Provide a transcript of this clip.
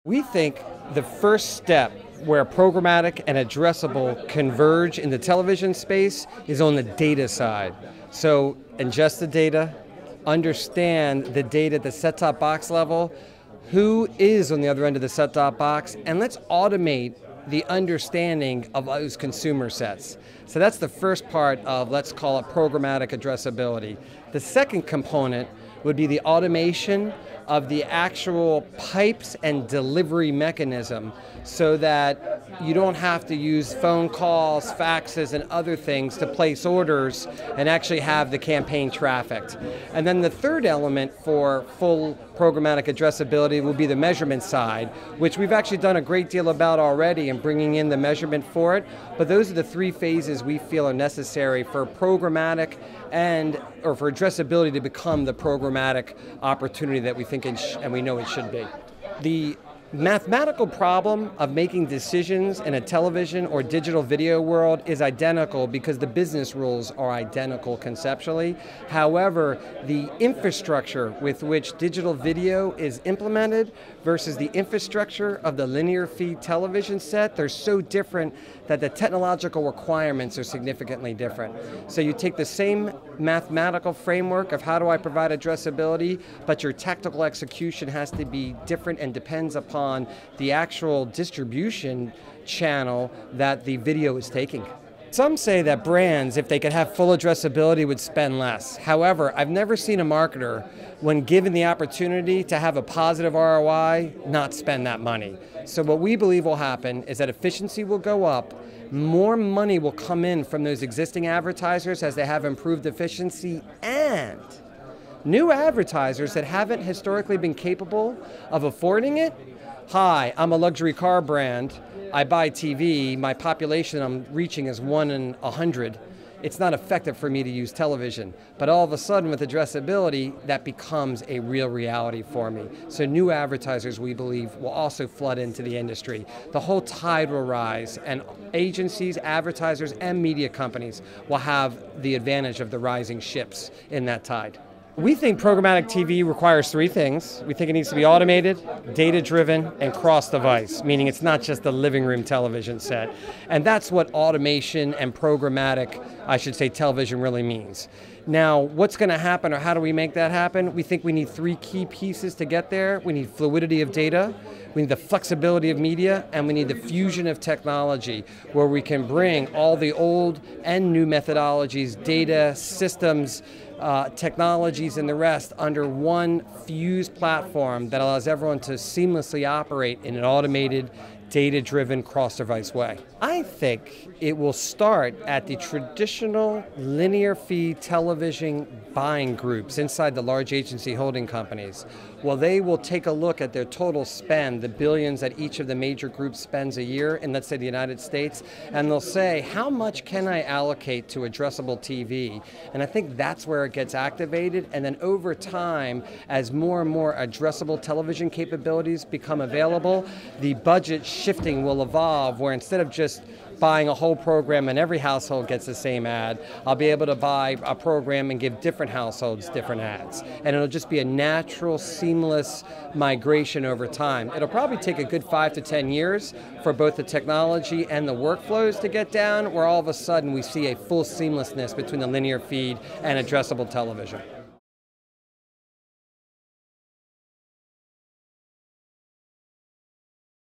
We think the first step where programmatic and addressable converge in the television space is on the data side. So ingest the data, understand the data at the set-top box level, who is on the other end of the set-top box, and let's automate the understanding of those consumer sets. So that's the first part of, let's call it programmatic addressability. The second component would be the automation of the actual pipes and delivery mechanism so that you don't have to use phone calls, faxes, and other things to place orders and actually have the campaign trafficked. And then the third element for full programmatic addressability will be the measurement side, which we've actually done a great deal about already in bringing in the measurement for it. But those are the three phases we feel are necessary for programmatic or for addressability to become the programmatic opportunity that we think and we know it should be. The mathematical problem of making decisions in a television or digital video world is identical because the business rules are identical conceptually. However, the infrastructure with which digital video is implemented versus the infrastructure of the linear feed television set, they're so different that the technological requirements are significantly different. So you take the same mathematical framework of how do I provide addressability, but your tactical execution has to be different and depends upon the actual distribution channel that the video is taking. Some say that brands, if they could have full addressability, would spend less. However, I've never seen a marketer, when given the opportunity to have a positive ROI, not spend that money. So what we believe will happen is that efficiency will go up, more money will come in from those existing advertisers as they have improved efficiency, and new advertisers that haven't historically been capable of affording it. Hi, I'm a luxury car brand, I buy TV, my population I'm reaching is 1 in 100. It's not effective for me to use television. But all of a sudden with addressability, that becomes a real reality for me. So new advertisers, we believe, will also flood into the industry. The whole tide will rise, and agencies, advertisers, and media companies will have the advantage of the rising ships in that tide. We think programmatic TV requires three things. We think it needs to be automated, data-driven, and cross-device, meaning it's not just the living room television set. And that's what automation and programmatic, I should say, television really means. Now, what's going to happen, or how do we make that happen? We think we need three key pieces to get there. We need fluidity of data, we need the flexibility of media, and we need the fusion of technology, where we can bring all the old and new methodologies, data, systems, technologies, and the rest under one fused platform that allows everyone to seamlessly operate in an automated, data-driven, cross-device way. I think it will start at the traditional linear feed television buying groups inside the large agency holding companies. Well, they will take a look at their total spend, the billions that each of the major groups spends a year in, let's say, the United States, and they'll say, how much can I allocate to addressable TV? And I think that's where it gets activated, and then over time, as more and more addressable television capabilities become available, the budget shifting will evolve, where instead of just buying a whole program and every household gets the same ad, I'll be able to buy a program and give different households different ads. And it'll just be a natural, seamless migration over time. It'll probably take a good 5 to 10 years for both the technology and the workflows to get down, where all of a sudden we see a full seamlessness between the linear feed and addressable television.